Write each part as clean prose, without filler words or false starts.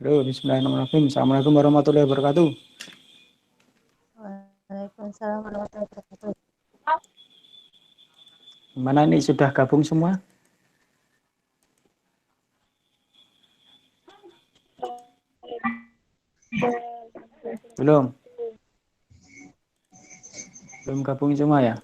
Halo, bismillahirrahmanirrahim. Assalamualaikum warahmatullahi wabarakatuh. Waalaikumsalam warahmatullahi wabarakatuh. Gimana ini sudah gabung semua? Belum? Belum gabung semua ya?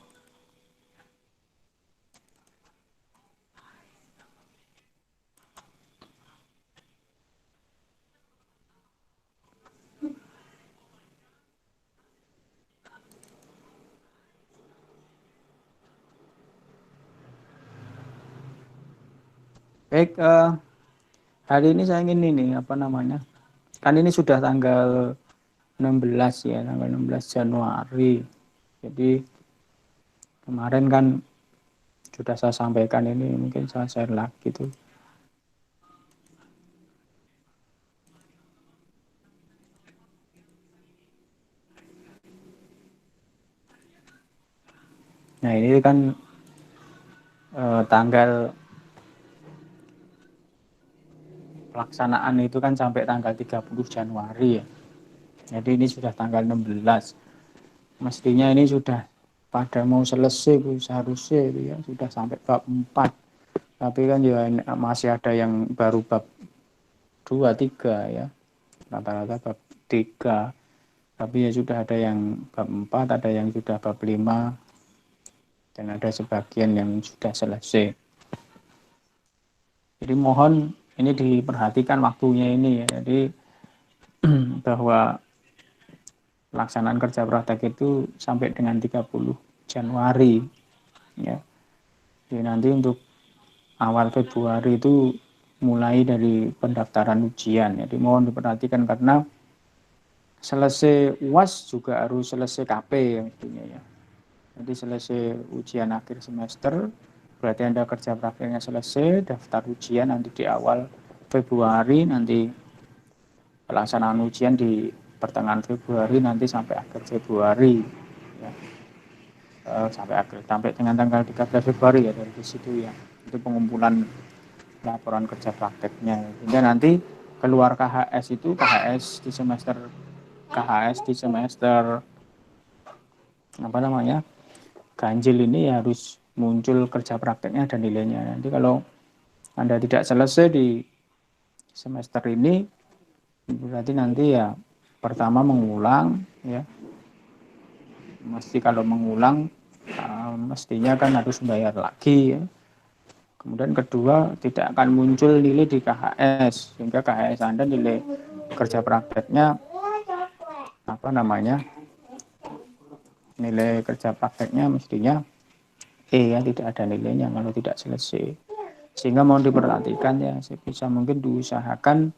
Baik, hari ini saya ingin ini, apa namanya? Kan ini sudah tanggal 16 ya, tanggal 16 Januari. Jadi kemarin kan sudah saya sampaikan ini, mungkin saya share lagi tuh. Nah ini kan tanggal pelaksanaan itu kan sampai tanggal 30 Januari ya. Jadi ini sudah tanggal 16. Mestinya ini sudah pada mau selesai seharusnya itu ya, sudah sampai bab 4. Tapi kan ya masih ada yang baru bab 2, 3 ya. Rata-rata bab 3. Tapi ya sudah ada yang bab 4, ada yang sudah bab 5, dan ada sebagian yang sudah selesai. Jadi mohon ini diperhatikan waktunya ini ya. Jadi bahwa pelaksanaan kerja praktek itu sampai dengan 30 Januari ya. Jadi nanti untuk awal Februari itu mulai dari pendaftaran ujian. Jadi mohon diperhatikan karena selesai UAS juga harus selesai KP yang intinya ya. Jadi selesai ujian akhir semester, berarti Anda kerja prakteknya selesai, daftar ujian nanti di awal Februari, nanti pelaksanaan ujian di pertengahan Februari, nanti sampai akhir Februari. Ya. Sampai dengan tanggal 13 Februari ya dari situ ya. Itu pengumpulan laporan kerja prakteknya. Hingga nanti keluar KHS itu KHS di semester apa namanya ganjil ini ya harus muncul kerja prakteknya dan nilainya. Nanti kalau Anda tidak selesai di semester ini berarti nanti ya pertama mengulang ya. Mesti kalau mengulang mestinya kan harus bayar lagi ya. Kemudian kedua tidak akan muncul nilai di KHS sehingga KHS Anda nilai kerja prakteknya apa namanya nilai kerja prakteknya mestinya ya tidak ada nilainya kalau tidak selesai. Sehingga mohon diperhatikan ya, sebisa mungkin diusahakan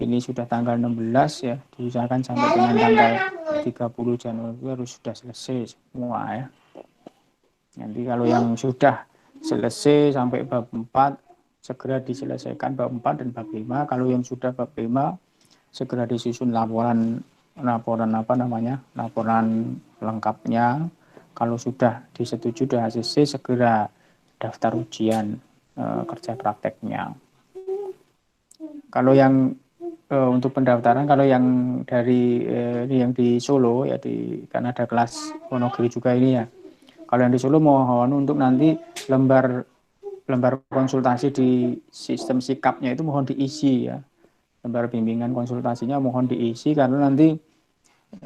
ini sudah tanggal 16 ya, diusahakan sampai dengan tanggal 30 Januari harus sudah selesai semua ya. Nanti kalau yang sudah selesai sampai bab 4 segera diselesaikan bab 4 dan bab 5. Kalau yang sudah bab 5 segera disusun laporan apa namanya? Laporan lengkapnya. Kalau sudah disetujui dari HCC segera daftar ujian kerja prakteknya. Kalau yang untuk pendaftaran, kalau yang dari yang di Solo ya kan ada kelas Wonogiri juga ini ya. Kalau yang di Solo mohon untuk nanti lembar konsultasi di sistem sikapnya itu mohon diisi ya. Lembar bimbingan konsultasinya mohon diisi karena nanti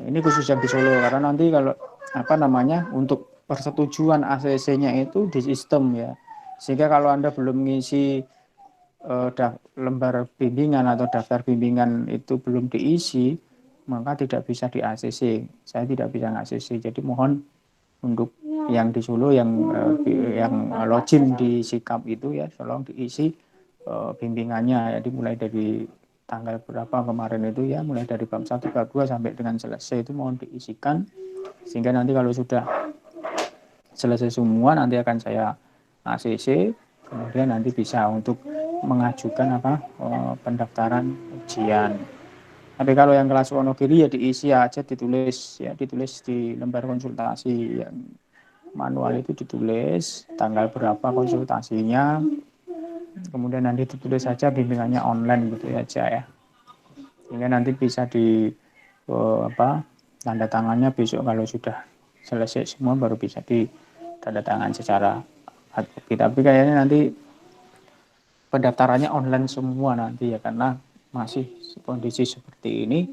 ini khusus yang di Solo karena nanti kalau apa namanya untuk persetujuan ACC-nya itu di sistem ya. Sehingga kalau Anda belum mengisi lembar bimbingan atau daftar bimbingan itu belum diisi, maka tidak bisa di ACC. Saya tidak bisa nge-ACC. Jadi mohon untuk yang di Solo yang login di sikap itu ya tolong diisi bimbingannya. Jadi mulai dari tanggal berapa kemarin itu ya, mulai dari bab 1 bab 2 sampai dengan selesai itu mohon diisikan sehingga nanti kalau sudah selesai semua nanti akan saya ACC, kemudian nanti bisa untuk mengajukan pendaftaran ujian. Tapi kalau yang kelas Wonogiri ya diisi aja, ditulis di lembar konsultasi yang manual itu ditulis tanggal berapa konsultasinya, kemudian nanti ditulis saja bimbingannya online gitu aja ya. sehingga nanti bisa di tanda tangannya besok kalau sudah selesai semua baru bisa di tanda tangan secara hard copy. Tapi kayaknya nanti pendaftarannya online semua nanti ya, karena masih kondisi seperti ini,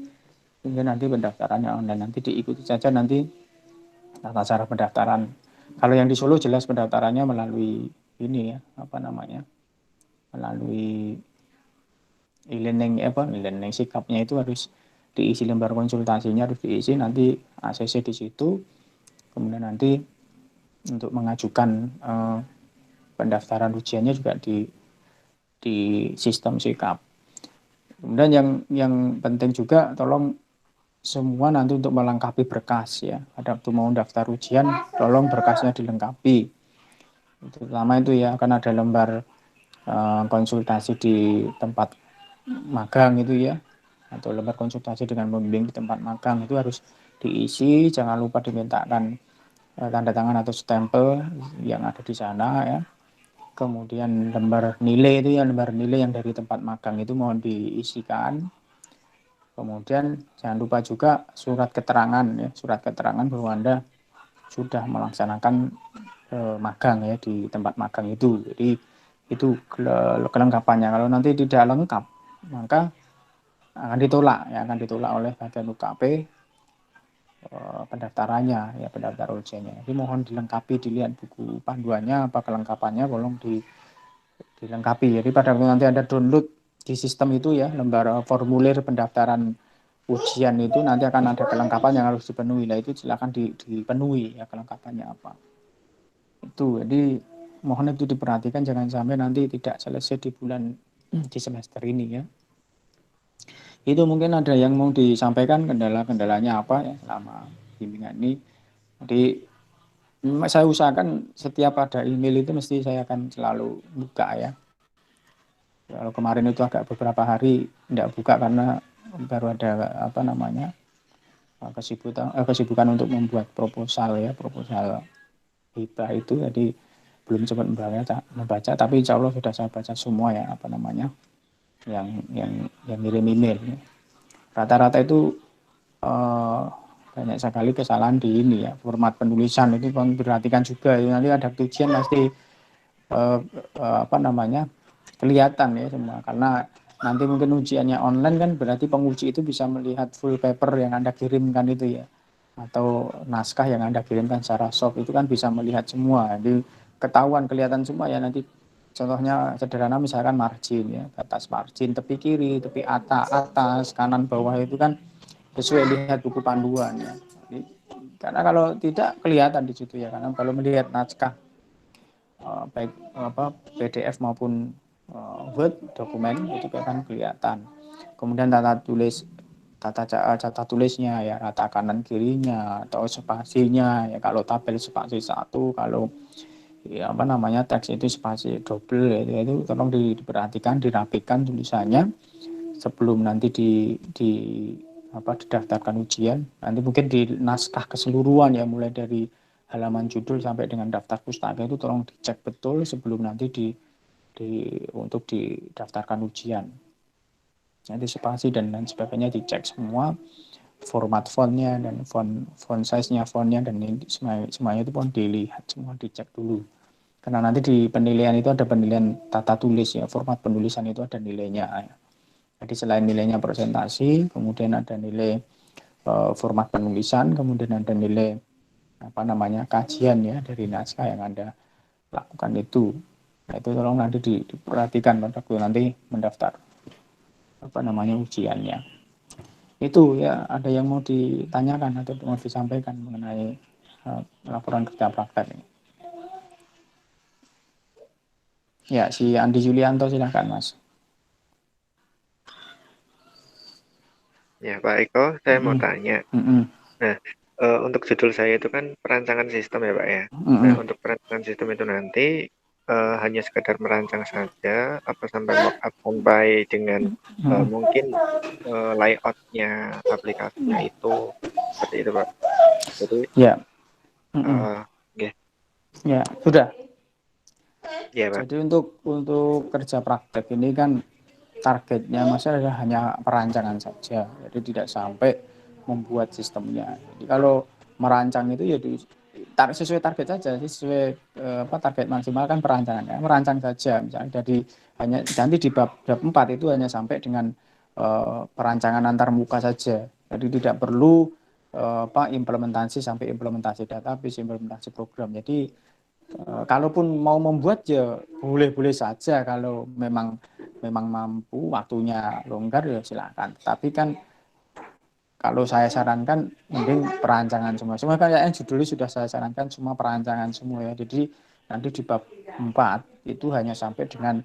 sehingga nanti pendaftarannya online. Nanti diikuti saja nanti tata cara pendaftaran. Kalau yang di Solo jelas pendaftarannya melalui ini ya, melalui e-learning sikapnya itu harus diisi, lembar konsultasinya harus diisi, nanti ACC di situ, kemudian nanti untuk mengajukan pendaftaran ujiannya juga di sistem sikap. Kemudian yang penting juga, tolong semua nanti untuk melengkapi berkas ya. Ada waktu mau daftar ujian, tolong berkasnya dilengkapi. Terutama itu ya, kan ada lembar konsultasi di tempat magang itu ya, atau lembar konsultasi dengan pembimbing di tempat magang itu harus diisi. Jangan lupa dimintakan tanda tangan atau stempel yang ada di sana ya. Kemudian lembar nilai itu ya, lembar nilai yang dari tempat magang itu mohon diisikan. Kemudian jangan lupa juga surat keterangan ya, surat keterangan bahwa Anda sudah melaksanakan magang ya di tempat magang itu. Jadi itu kelengkapannya. Kalau nanti tidak lengkap, maka akan ditolak ya, akan ditolak oleh bagian UKP pendaftarannya ya, pendaftar ujiannya. Jadi mohon dilengkapi, dilihat buku panduannya apa kelengkapannya, tolong dilengkapi. Jadi pada waktu nanti Anda download di sistem itu ya, lembar formulir pendaftaran ujian itu nanti akan ada kelengkapan yang harus dipenuhi. Nah itu silakan dipenuhi ya, kelengkapannya apa. Itu jadi mohon itu diperhatikan, jangan sampai nanti tidak selesai di semester ini ya. Itu mungkin ada yang mau disampaikan, kendala-kendalanya apa ya selama bimbingan ini. Jadi saya usahakan setiap ada email itu mesti saya akan selalu buka ya. Kalau kemarin itu agak beberapa hari tidak buka karena baru ada kesibukan untuk membuat proposal ya, proposal hibah itu, jadi belum sempat membaca, tapi insya Allah sudah saya baca semua ya, yang ngirim email. Rata-rata itu banyak sekali kesalahan di ini ya, format penulisan itu perhatikan juga ya, nanti ada ujian pasti kelihatan ya semua, karena nanti mungkin ujiannya online kan, berarti penguji itu bisa melihat full paper yang Anda kirimkan itu ya, atau naskah yang Anda kirimkan secara soft itu kan bisa melihat semua, jadi ketahuan, kelihatan semua ya. Nanti contohnya sederhana misalkan margin ya, batas margin tepi kiri, tepi atas, kanan, bawah itu kan sesuai lihat buku panduan ya. Jadi, karena kalau tidak kelihatan di situ ya, karena kalau melihat naskah baik PDF maupun Word dokumen itu kan kelihatan. Kemudian tata tulisnya ya, rata kanan kirinya atau spasinya ya, kalau tabel spasi 1, kalau ya teks itu spasi double ya, itu tolong diperhatikan, dirapikan tulisannya sebelum nanti didaftarkan ujian. Nanti mungkin di naskah keseluruhan ya, mulai dari halaman judul sampai dengan daftar pustaka itu tolong dicek betul sebelum nanti untuk didaftarkan ujian. Nanti spasi dan lain sebagainya dicek semua, format fontnya dan font size-nya, fontnya dan semuanya itu pun dilihat semua, dicek dulu. Karena nanti di penilaian itu ada penilaian tata tulis ya, format penulisan itu ada nilainya ya. Jadi selain nilainya presentasi, kemudian ada nilai format penulisan, kemudian ada nilai kajian ya dari naskah yang Anda lakukan itu. Nah, itu tolong nanti diperhatikan pada waktu nanti mendaftar ujiannya. Itu ya, ada yang mau ditanyakan atau mau disampaikan mengenai laporan kerja praktek ini? Ya, si Andi Julianto silakan Mas. Ya Pak Eko, saya mau tanya. Nah, untuk judul saya itu kan perancangan sistem ya Pak ya. Nah, untuk perancangan sistem itu nanti hanya sekedar merancang saja, apa sampai mockup, sampai dengan mungkin layoutnya aplikasinya itu seperti itu Pak. Jadi ya, okay. Ya sudah. Ya Pak. Jadi untuk kerja praktek ini kan targetnya masalah hanya perancangan saja, jadi tidak sampai membuat sistemnya. Jadi kalau merancang itu ya sesuai target saja, sesuai target maksimal kan perancangannya, merancang saja misalnya. Jadi hanya nanti di bab 4 itu hanya sampai dengan perancangan antar muka saja, jadi tidak perlu implementasi sampai implementasi database, implementasi program. Jadi kalaupun mau membuat ya boleh-boleh saja, kalau memang mampu, waktunya longgar ya silakan. Tapi kan kalau saya sarankan mending perancangan semua kayaknya judulnya sudah saya sarankan semua perancangan semua ya. Jadi nanti di bab 4 itu hanya sampai dengan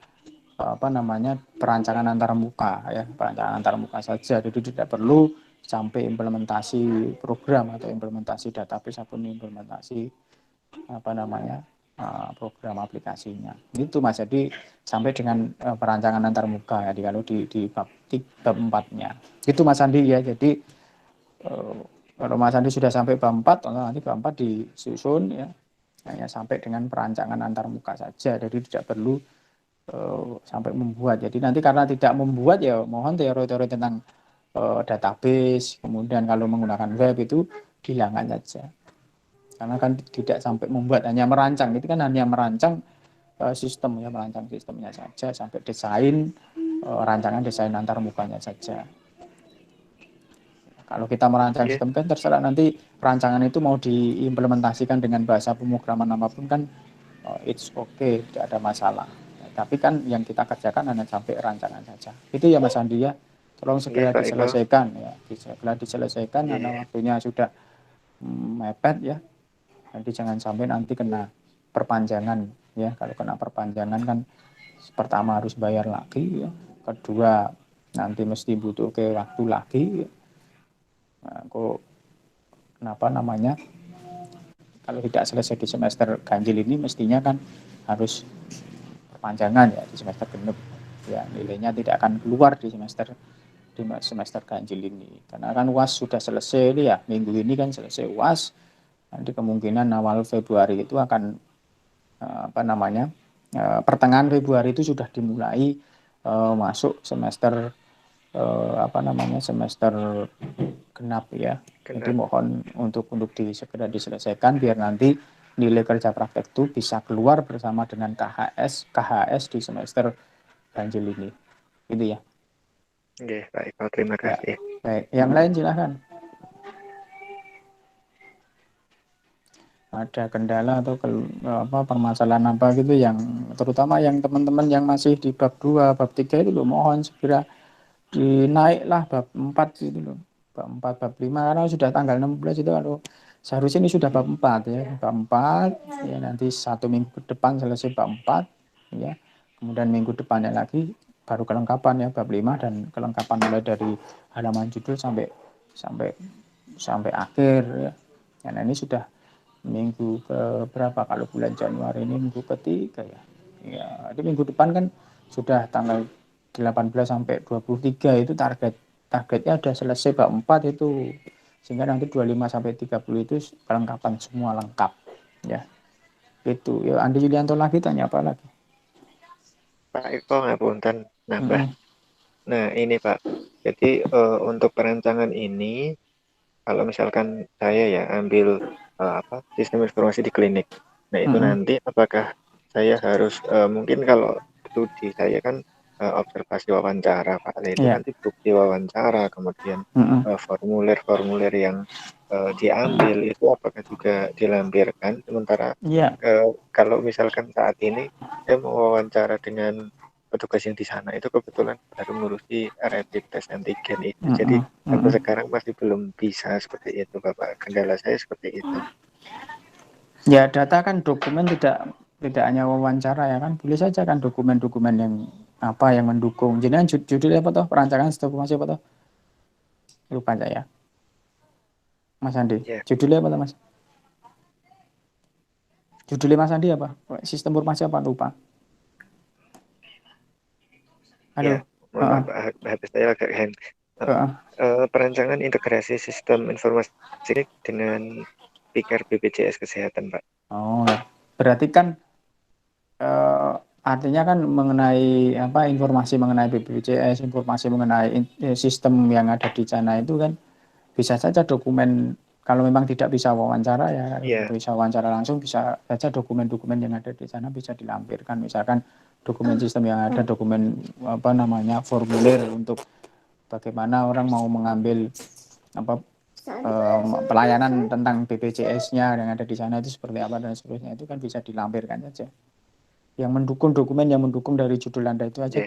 perancangan antar muka ya, perancangan antar muka saja. Jadi tidak perlu sampai implementasi program atau implementasi database ataupun implementasi program aplikasinya itu Mas. Jadi sampai dengan perancangan antar muka ya, kalau di bab 4-nya itu Mas Andi ya. Jadi kalau Mas Andi sudah sampai bab 4, nanti bab 4 disusun ya hanya sampai dengan perancangan antar muka saja, jadi tidak perlu sampai membuat. Jadi nanti karena tidak membuat ya mohon teori-teori tentang database, kemudian kalau menggunakan web itu dihilangkan saja, karena kan tidak sampai membuat, hanya merancang. Itu kan hanya merancang sistem ya, merancang sistemnya saja sampai desain rancangan desain antar mukanya saja. Kalau kita merancang sistem kan terserah nanti perancangan itu mau diimplementasikan dengan bahasa pemrograman apapun kan it's okay, tidak ada masalah. Tapi kan yang kita kerjakan hanya sampai rancangan saja. Itu ya Mas Andi ya. Tolong segera diselesaikan ya, segera diselesaikan karena waktunya sudah mepet ya. Jadi jangan sampai nanti kena perpanjangan ya. Kalau kena perpanjangan kan pertama harus bayar lagi ya, kedua nanti mesti butuh ke waktu lagi ya. Nah, kalau tidak selesai di semester ganjil ini mestinya kan harus perpanjangan ya di semester genep ya, nilainya tidak akan keluar di semester ganjil ini, karena kan UAS sudah selesai ya, minggu ini kan selesai UAS. Nanti kemungkinan awal Februari itu akan pertengahan Februari itu sudah dimulai masuk semester semester genap ya. Jadi mohon untuk segera diselesaikan biar nanti nilai kerja praktek itu bisa keluar bersama dengan KHS di semester ganjil ini. Gitu ya. Oke, baik, terima kasih. Ya, baik, yang lain silahkan. Ada kendala atau permasalahan apa gitu yang terutama yang teman-teman yang masih di bab 2, bab 3 itu loh, mohon segera dinaiklah bab 4 gitu loh. Bab 4, bab 5 karena sudah tanggal 16 itu, kalau seharusnya ini sudah bab 4 ya. Bab 4 ya, nanti 1 minggu depan selesai bab 4 ya. Kemudian minggu depannya lagi baru kelengkapan ya bab 5, dan kelengkapan mulai dari halaman judul sampai akhir ya. Nah, ini sudah minggu ke berapa, kalau bulan Januari ini minggu ketiga ya. Ya, jadi minggu depan kan sudah tanggal 18 sampai 23 itu targetnya udah selesai bab 4 itu, sehingga nanti 25 sampai 30 itu kelengkapan semua lengkap ya. Itu ya. Andi Yulianto lagi tanya apa lagi? Pak Eko ngapunten nambah. Nah ini Pak, jadi untuk perancangan ini kalau misalkan saya ya ambil sistem informasi di klinik, nah itu nanti apakah saya harus mungkin kalau studi saya kan observasi wawancara Pak, nah itu nanti bukti wawancara, kemudian formulir-formulir yang diambil itu apakah juga dilampirkan, sementara kalau misalkan saat ini saya mau wawancara dengan petugas yang di sana itu kebetulan baru ngurusi rapid test antigen itu, jadi sampai sekarang masih belum bisa seperti itu Bapak, kendala saya seperti itu. Ya, data kan dokumen, tidak hanya wawancara ya kan, boleh saja kan dokumen-dokumen yang yang mendukung. Jadi judulnya apa toh, perancangan sistem informasi apa toh, lupa saya Mas Andi. Judulnya apa toh Mas? Judulnya Mas Andi apa? Sistem informasi apa, lupa. Halo. Habis saya agak hang. Perancangan integrasi sistem informasi dengan pikir BPJS Kesehatan Pak. Oh, berarti kan artinya kan mengenai informasi mengenai BPJS, informasi mengenai sistem yang ada di sana itu kan bisa saja dokumen, kalau memang tidak bisa wawancara ya, bisa wawancara langsung, bisa saja dokumen-dokumen yang ada di sana bisa dilampirkan, misalkan dokumen sistem yang ada, dokumen formulir untuk bagaimana orang mau mengambil pelayanan tentang BPJS-nya yang ada di sana itu seperti apa dan seterusnya, itu kan bisa dilampirkan saja. Yang mendukung, dokumen yang mendukung dari judul Anda itu aja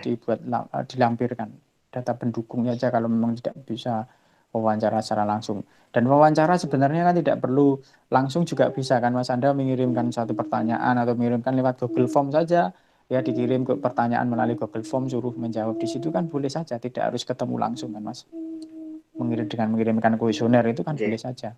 dilampirkan, data pendukungnya aja kalau memang tidak bisa wawancara secara langsung. Dan wawancara sebenarnya kan tidak perlu langsung juga bisa kan Mas, Anda mengirimkan satu pertanyaan atau mengirimkan lewat Google Form saja, ya dikirim ke pertanyaan melalui Google Form, suruh menjawab di situ kan boleh saja, tidak harus ketemu langsung kan Mas. Mengirimkan kuesioner itu kan boleh saja.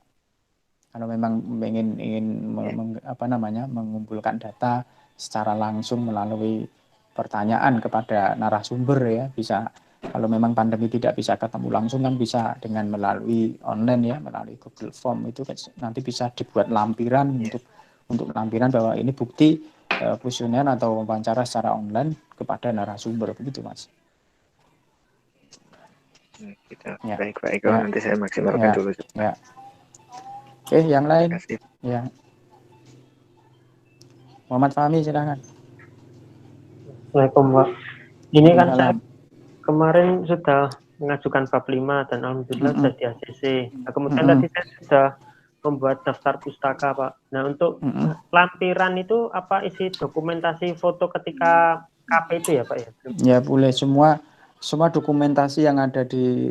Kalau memang ingin mengumpulkan data secara langsung melalui pertanyaan kepada narasumber ya, bisa. Kalau memang pandemi tidak bisa ketemu langsung kan bisa dengan melalui online ya, melalui Google Form itu nanti bisa dibuat lampiran untuk lampiran bahwa ini bukti kuesioner atau wawancara secara online kepada narasumber, begitu Mas. Baik Pak Eko, nanti saya maksimalkan dulu. Ya. Oke, yang lain. Ya. Muhammad Fahmi, silakan. Assalamualaikum Pak. Ini kan saya kemarin sudah mengajukan bab 5 dan alhamdulillah sudah di ACC. Nah, kemudian tadi saya sudah membuat daftar pustaka Pak. Nah untuk lampiran itu apa isi dokumentasi foto ketika KP itu ya Pak ya? Ya boleh, semua dokumentasi yang ada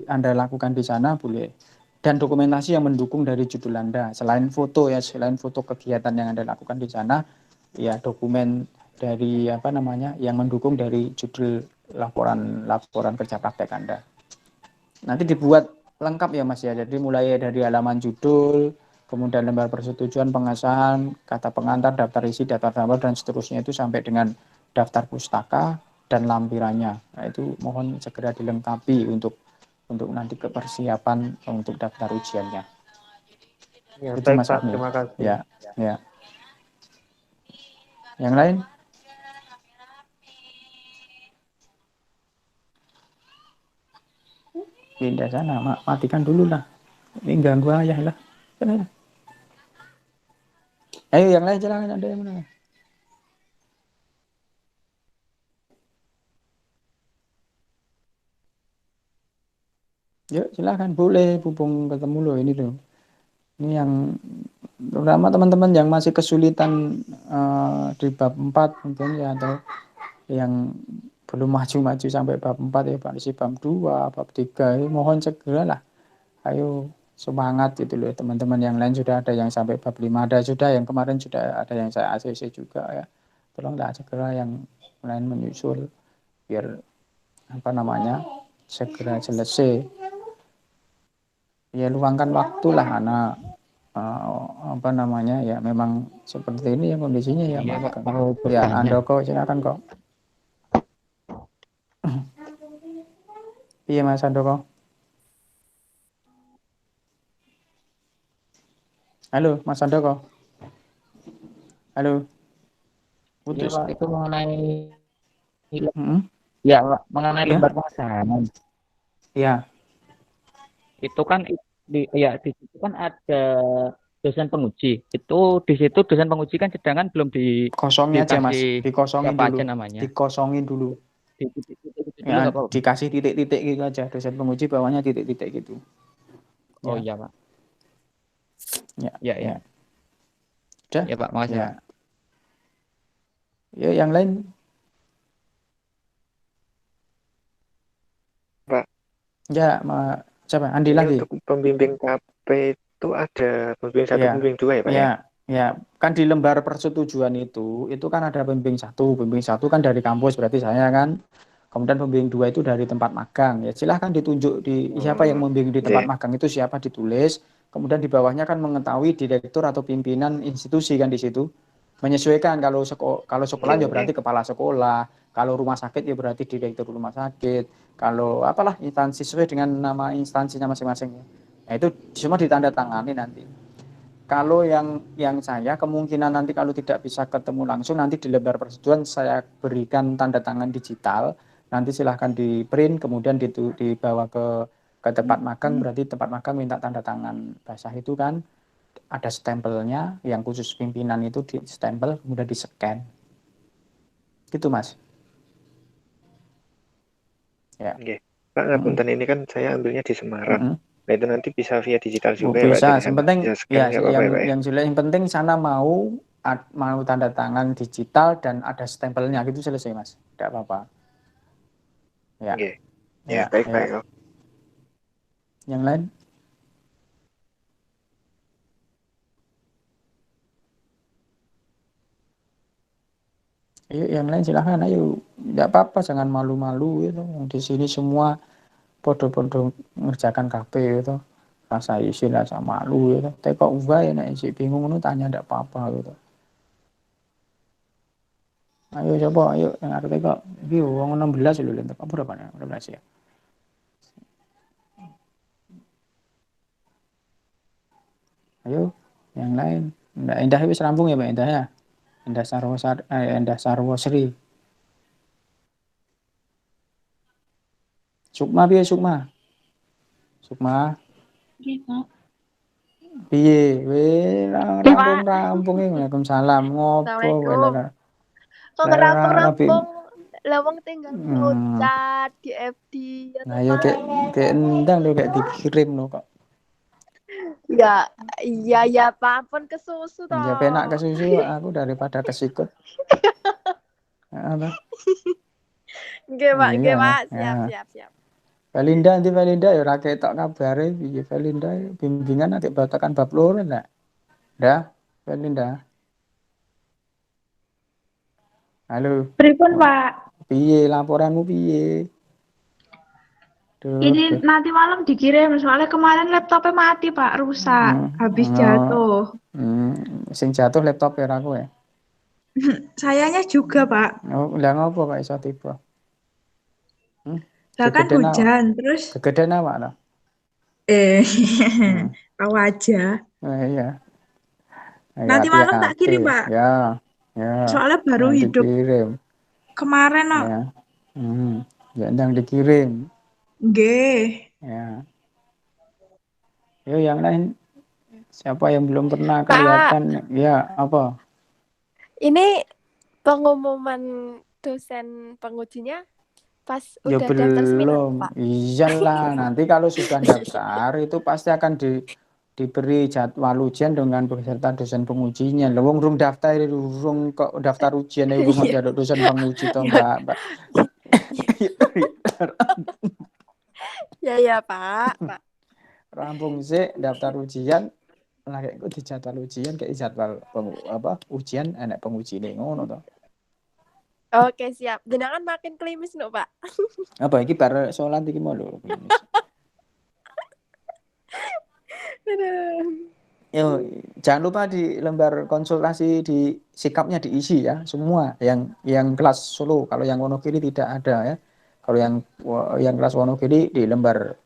Anda lakukan di sana boleh. Dan dokumentasi yang mendukung dari judul Anda, selain foto kegiatan yang Anda lakukan di sana, ya dokumen dari yang mendukung dari judul laporan kerja praktek Anda. Nanti dibuat lengkap ya Mas ya. Jadi mulai dari halaman judul, kemudian lembar persetujuan, pengesahan, kata pengantar, daftar isi, daftar tambah dan seterusnya itu sampai dengan daftar pustaka dan lampirannya. Nah, itu mohon segera dilengkapi untuk nanti kepersiapan untuk daftar ujiannya. Ya, itu baik Mas Pak, Fahmi. terima kasih. Ya. Yang lain? Pindah sana, matikan dulu lah. Ini ganggu ayah lah. Ayo yang lain silakan, ada yang mana? Yuk silakan, boleh Bubung ketemu loh ini loh. Ini yang terutama teman-teman yang masih kesulitan di bab 4 mungkin ya, atau yang belum maju-maju sampai bab 4 ya Pak, isi bab 2, bab 3 ya, mohon segeralah. Ayo semangat gitu loh teman-teman, yang lain sudah ada yang sampai bab 5, ada sudah yang kemarin sudah ada yang saya ACC juga ya. Tolonglah segera yang lain menyusul biar segera selesai. Ya luangkan waktu lah anak ya memang seperti ini ya kondisinya ya Pak. Ya Andoko silakan kok. Iya Mas Andoko. Halo Mas Andoko. Halo. Putus. Ya, Pak, itu mengenai ya Pak, mengenai lembar pengesahan. Ya. Itu kan di situ kan ada dosen penguji. Itu di situ dosen penguji kan sedangkan belum kosongin aja Mas, dikosongin dulu. Aja namanya. Dikosongin dulu. Ya, dikasih titik-titik gitu aja, dosen penguji bawahnya titik-titik gitu. Oh iya Pak. Ya. Udah? Ya Pak, makasih Pak. Ya, yang lain. Pak. Ya, siapa? Andi lagi. Untuk pembimbing KP itu ada pembimbing 1, pembimbing 2 ya Pak ya? Ya, kan di lembar persetujuan itu kan ada pembimbing 1. Pembimbing 1 kan dari kampus, berarti saya kan. Kemudian pembimbing 2 itu dari tempat magang. Ya silahkan ditunjuk siapa yang membimbing di tempat magang itu, siapa ditulis. Kemudian di bawahnya kan mengetahui direktur atau pimpinan institusi kan di situ. Menyesuaikan kalau sekolah ya berarti kepala sekolah, kalau rumah sakit ya berarti direktur rumah sakit, kalau instansi sesuai dengan nama instansinya masing-masing. Nah itu semua ditandatangani nanti. kalau yang saya kemungkinan nanti kalau tidak bisa ketemu langsung, nanti di lembar persetujuan saya berikan tanda tangan digital, nanti silahkan di print, kemudian dibawa ke tempat magang, berarti tempat magang minta tanda tangan basah itu kan ada stempelnya, yang khusus pimpinan itu di stempel, kemudian di scan, gitu Mas. Ya. Oke. Pak, ngapunten ini kan saya ambilnya di Semarang. Nah itu nanti bisa via digital juga ya Pak? Bisa, Jadi yang penting bisa scan nggak apa-apa ya Pak? yang penting sana mau tanda tangan digital dan ada stempelnya gitu selesai Mas, tidak apa-apa. Ya. Oke. Ya, baik Pak Eko. Yang lain? Ayo, yang lain silahkan, ayo, tidak apa-apa, jangan malu-malu itu. Di sini semua podo-podo ngerjakan KP itu. Rasa isi rasa malu itu. Tapi kok ya nek isi bingung itu tanya tidak apa-apa gitu. Ayo coba, ayo yang arti kok iki wong 16 lho lentek. Apa berapa ya? 16 ya. Ayo, yang lain. Endah wis rampung ya, Pak Endah ya. Endah Sarwosri. Sukma piye Sukma? Sukma. Piye? Rampung-rampung iki. Waalaikumsalam. Ngopo kowe? Kok rampung-rampung lawang tinggal ngucat di FD ya. Nah, ya kayak endang lho kayak dikirim lho kok. Ya, iya Pak, ampun kesusu toh. Ya penak kesusu aku daripada kesikut. Apa? Nggih, Pak, siap. Valinda ya ora ketok kabare piye Valinda bimbingan nek batakan bab loro ndak? Ndak, Valinda. Halo. Pripun, Pak? Piye laporanmu piye? Ini nanti malam dikirim, soalnya kemarin laptopnya mati Pak, rusak, habis jatuh. Sing jatuh laptop ya aku ya? Sayanya juga Pak. Oh, lah ngopo Pak iso tiba? Lah kan hujan, terus kegedean awak lah. tahu aja. Iya. Nanti malam tak kirim Pak. Ya. Soalnya baru hidup dikirim. Kemarin no. Ya. Ya ndang dikirim. Nggih. Ya. Yuk yang lain. Siapa yang belum pernah kelihatan? Ya, apa? Ini pengumuman dosen pengujinya pas ya udah daftar seminar, Pak. Iyalah, nanti kalau sudah daftar itu pasti akan diberi jadwal ujian dengan beserta dosen pengujinya. Lewong rung daftar rung kok daftar ujian iku mau jadi dosen penguji to, Mbak. Ya, Pak. Rampung sih daftar ujian, lah kayak di jadwal ujian kayak jadwal ujian enak penguji nih ngono to. Oke, siap. Jenengan makin klimis no, Pak. Apa iki bar salat iki mau lho. Yo, jangan lupa di lembar konsultasi di sikapnya diisi ya semua yang kelas Solo. Kalau yang Wonogiri tidak ada ya. Kalau yang kelas Wonogiri di lembar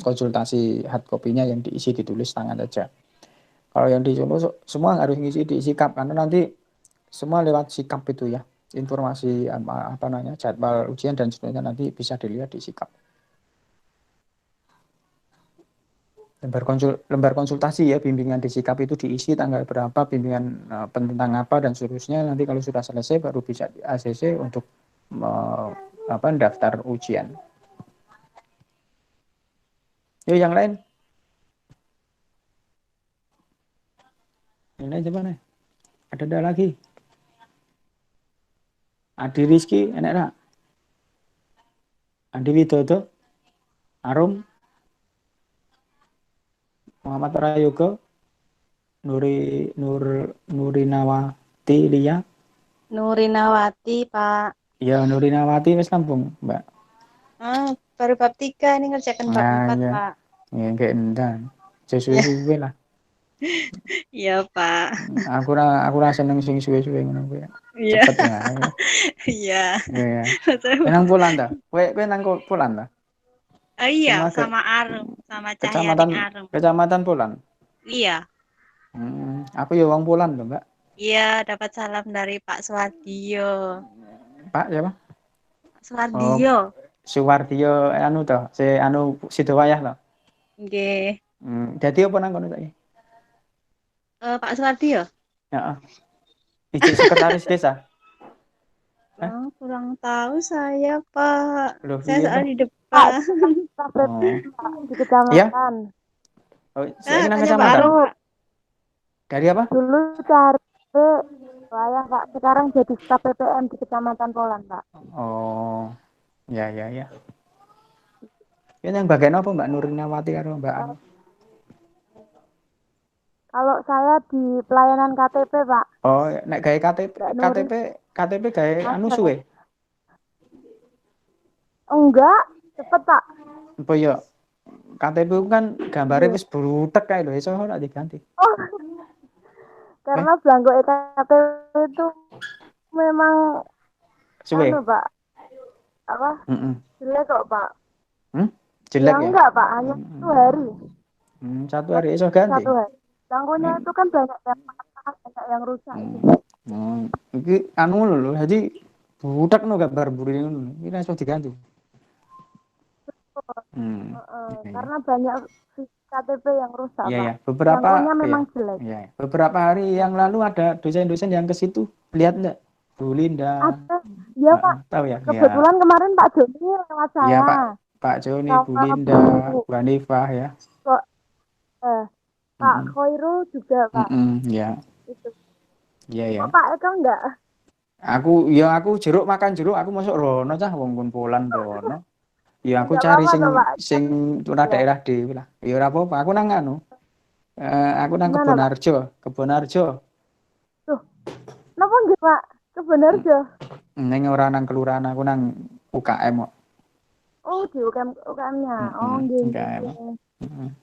konsultasi hard copy-nya yang diisi ditulis tangan saja. Kalau yang di Solo semua harus ngisi di sikap karena nanti semua lewat sikap itu ya. Informasi jadwal ujian dan seterusnya nanti bisa dilihat di sikap. Lembar konsultasi ya, bimbingan di sikap itu diisi tanggal berapa, bimbingan tentang apa dan seterusnya. Nanti kalau sudah selesai baru bisa di ACC untuk daftar ujian. Yuk yang lain. Ini aja mana? Ada lagi. Adi Rizky, enak tak? Adi Widodo, Arum, Muhammad Prayogo, Nurinawati Lia. Nurinawati, Pak. Ya, Nurinawati wis rampung, Mbak. Baru bab 3 ini ngerjakan bab 4, ya. Pak. Ya, kayak endan. Sesuai-suwe lah. Iya, Pak. Aku ra seneng sing suwe-suwe ngono kuwi. Iya. Cepet ya. Iya. Iya. Nang Polan ta? Kowe nang Polan ta? Iya, sama Arum, sama Cahyani Arum. Kecamatan Polan. Iya. Aku ya wong Polan loh, Mbak. Iya, dapat salam dari Pak Suwardio. Pak siapa? Pak Suwardio. Suwardio anu toh, Sidowayah loh. Nggih. Dadi apa nang kono saiki? Pak Suwardio? Heeh. Ijik sekretaris desa. Kurang tahu saya, Pak. Loh, Saya iya soal toh. di depan. Di kecamatan. Oh, saya nang Tanya Pak kecamatan. Arum. Dari apa? Dulu cari saya Pak, sekarang jadi staf PPM di Kecamatan Polan, Pak. Oh. Ya. Ya yang bagian apa Mbak Nurinawati karo Mbak Anu? Kalau saya di pelayanan KTP, Pak. Oh, nek gawe KTP gawe anu suwe. Enggak, cepet, Pak. Apa ya? KTP kan gambarnya wis brutek kae lho, iso ora diganti. Oh. Karena belangko KTP itu memang suwe. Anu, Pak. Apa? Jelek kok, Pak. Jelek ya? Enggak, Pak, hanya 1 hari. 1 hari iso ganti. 1 hari. Belangkonya itu kan banyak yang rusak. Iki anu lho, jadi budak no gambar buri ngono. Iki iso diganti. Karena banyak KTP yang rusak, Iya, Pak. ya. Beberapa memang jelek. Iya. Beberapa hari yang lalu ada dosen-dosen yang ke situ. Lihat enggak? Bu Linda. Ada. Iya, Pak. Tahu ya? Kebetulan kemarin Pak Joni lewat saya. Iya, Pak Joni, Bu Linda, Bu Hanifah ya. Pak Khoirul juga, Pak. Iya. Itu. Iya. Oh, Pak Eko enggak? Aku jeruk makan jeruk, aku masuk rono cah wong Polan rono. Ya aku Enggak cari apa-apa, sing ora daerah dhewe lah. Ya ora apa-apa, aku nang anu. Aku nang Kebonarjo. Tuh. Napa nggih, Pak? Kebonarjo. Neng ora nang kelurahan, aku nang UKM kok. Oh, di UKM-nya. Oh, nggih.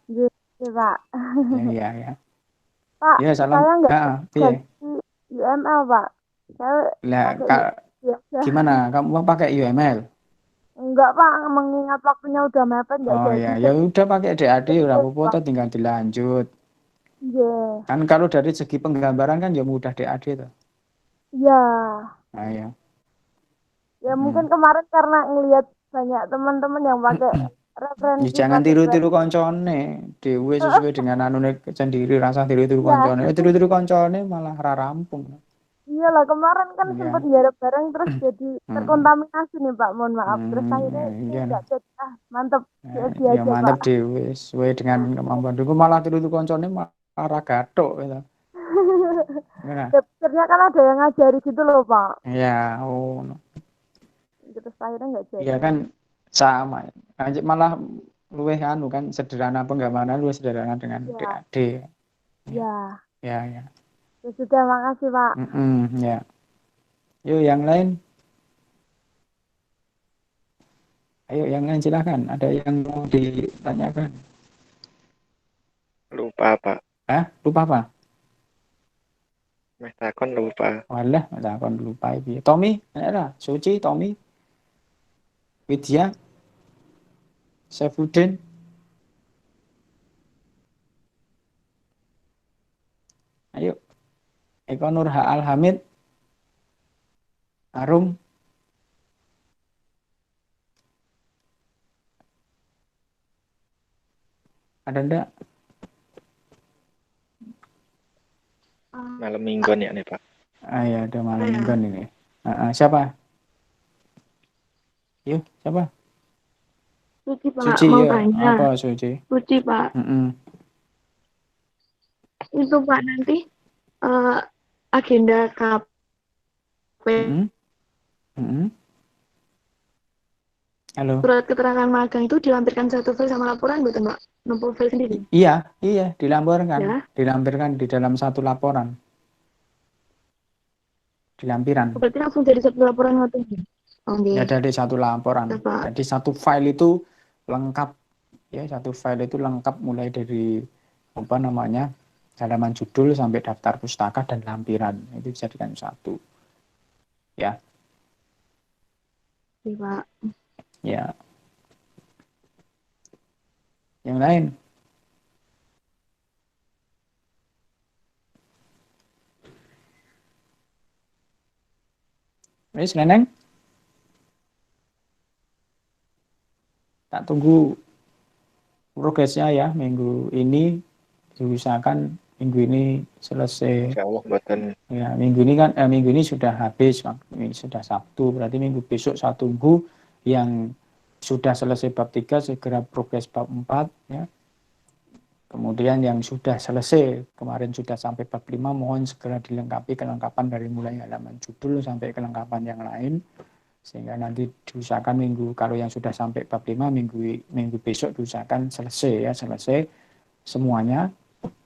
Nggih, Pak. Iya. Pak, ya, salam. Saya enggak Piye? UML, Pak. Saya gimana? Kamu pakai UML? Enggak, Pak, mengingat waktunya udah mepet enggak jadi. Oh iya, ya udah pakai DAD ora apa-apa, tinggal dilanjut. Iya. Kan kalau dari segi penggambaran kan ya mudah DAD tuh. Iya. Nah, ya. Ya mungkin kemarin karena ngelihat banyak teman-teman yang pakai referensi. Jangan tiru-tiru koncone, dhewe sesuai dengan anune sendiri, rasa tiru-tiru koncone. Tiru-tiru koncone malah ra rampung. Iyalah, kemarin kan sempat garap bareng terus jadi terkontaminasi nih, Pak. Mohon maaf. Terus akhirnya enggak jadi. Mantep. Ya mantep dhewe sesuai dengan kemampuan. Iku malah tiru-tiru koncone malah ra gathuk gitu. Ternyata kan ada yang ngajari gitu loh, Pak. Iya, Terus akhirnya enggak jadi. Iya kan sama. Malah luwih anu kan sederhana penggambaran luwih sederhana dengan DAD. Iya. Ya. Ya sudah, makasih, Pak. Ya. Yuk yang lain. Ayo yang lain silakan. Ada yang mau ditanyakan? Lupa, Pak. Lupa apa? Mas takon lupa. Walah, takon lupa iki. Tommy, ana Suci, Tommy. Widya. Saifuddin. Ayo. Eko Nurha Alhamid. Arum. Ada enggak? Malam mingguan ya nih, Pak. Ya ada malam mingguan ini. Siapa? Yuk, siapa? Suci, Pak. Suci, mau ya. tanya. Apa Suci? Suci, Pak. Itu Pak nanti agenda KP. Halo. Surat keterangan magang itu dilampirkan satu file sama laporan, betul Mbak? Nomor file sendiri? Iya, dilampirkan. Ya. Dilampirkan di dalam satu laporan. Dilampiran. Berarti langsung jadi satu laporan waktu ini? Ya, dari satu laporan. Jadi satu file itu lengkap. Ya, satu file itu lengkap mulai dari halaman judul sampai daftar pustaka dan lampiran. Itu dijadikan satu. Ya. Iya, Pak. Ya. Yang lain? Wis Neneng. Tak tunggu progresnya ya minggu ini, diusahakan minggu ini selesai. Insya Allah buatan. Ya minggu ini sudah habis, ini sudah Sabtu, berarti minggu besok saya tunggu yang sudah selesai bab 3 segera progres bab 4 ya. Kemudian yang sudah selesai kemarin sudah sampai bab 5 mohon segera dilengkapi kelengkapan dari mulai halaman judul sampai kelengkapan yang lain, sehingga nanti diusahakan kalau yang sudah sampai bab 5 minggu besok diusahakan selesai semuanya,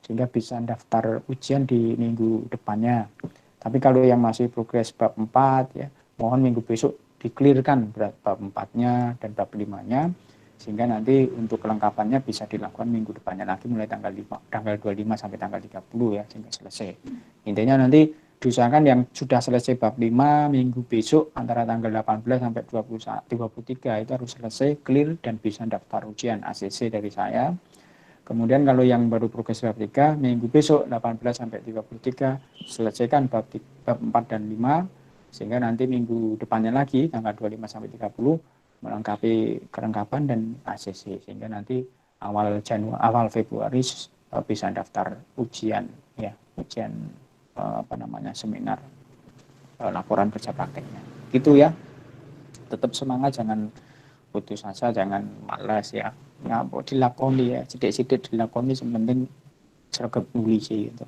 sehingga bisa daftar ujian di minggu depannya. Tapi kalau yang masih progres bab 4 ya, mohon minggu besok diklirkan bab 4-nya dan bab 5-nya, sehingga nanti untuk kelengkapannya bisa dilakukan minggu depannya lagi mulai tanggal 25 sampai tanggal 30 ya, sehingga selesai. Intinya nanti diusahakan yang sudah selesai bab 5 minggu besok antara tanggal 18 sampai 23 itu harus selesai, clear, dan bisa daftar ujian ACC dari saya. Kemudian kalau yang baru progres bab 3, minggu besok 18 sampai 33 selesaikan bab 4 dan 5, sehingga nanti minggu depannya lagi tanggal 25 sampai 30 melengkapi kelengkapan dan ACC, sehingga nanti awal Februari bisa daftar ujian ya, ujian seminar laporan kerja prakteknya. Gitu ya. Tetap semangat, jangan putus asa, jangan malas ya. Ya, dilakoni ya, sidik-sidik dilakoni, sementing sregep nguli sih gitu.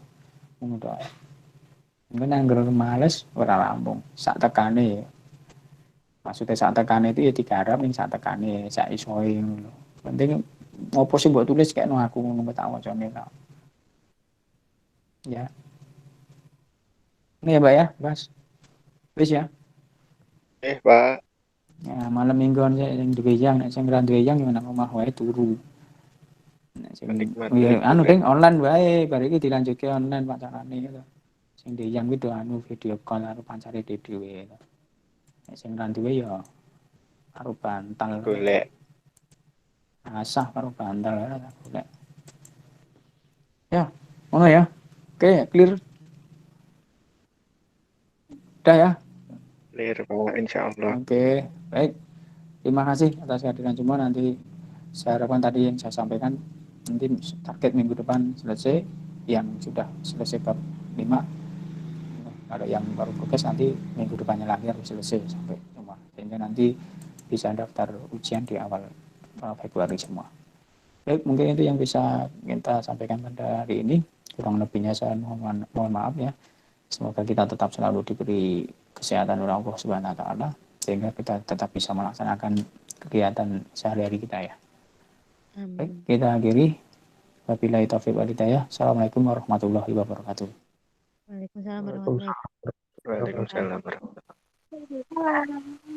Ngono ae. Mungkin anggar males ora rampung, sak tekane ya. Maksudnya sak tekane itu ya digarap ning sak tekane, sak isoe ngono. Penting ngopo sih mbok tulis kayak aku ngono tak wacane ta. Ya. Ini ya, Mbak ya, Mas. Wis ya. Pak. Ya, malam mingguan sing duwe yang nek sing ra duwe yang nang omah wae turu. Nek sing ding online wae, bar iki dilanjutke online pacarane gitu. Sing duwe yang kuwi video call karo pancare dhewe. Nek sing ra duwe ya karo bantal. Golek. Asah karo bantal golek. Ya, ngono ya. Oke, clear. Udah ya. Clear Pak, insya Allah. Oke, baik. Terima kasih atas kehadiran semua. Nanti saya harapkan tadi yang saya sampaikan, nanti target minggu depan selesai, yang sudah selesai bab 5. Kalau yang baru progres nanti minggu depannya lagi harus selesai sampai semua, sehingga nanti bisa daftar ujian di awal Februari semua. Baik, mungkin itu yang bisa kita sampaikan pada hari ini. Kurang lebihnya saya mohon maaf ya. Semoga kita tetap selalu diberi kesehatan oleh Allah Subhanahu wa taala, sehingga kita tetap bisa melaksanakan kegiatan sehari-hari kita ya. Baik, kita akhiri. Wabillahi taufiq wal hidayah. Assalamualaikum warahmatullahi wabarakatuh. Waalaikumsalam warahmatullahi wabarakatuh. Waalaikumsalam warahmatullahi wabarakatuh.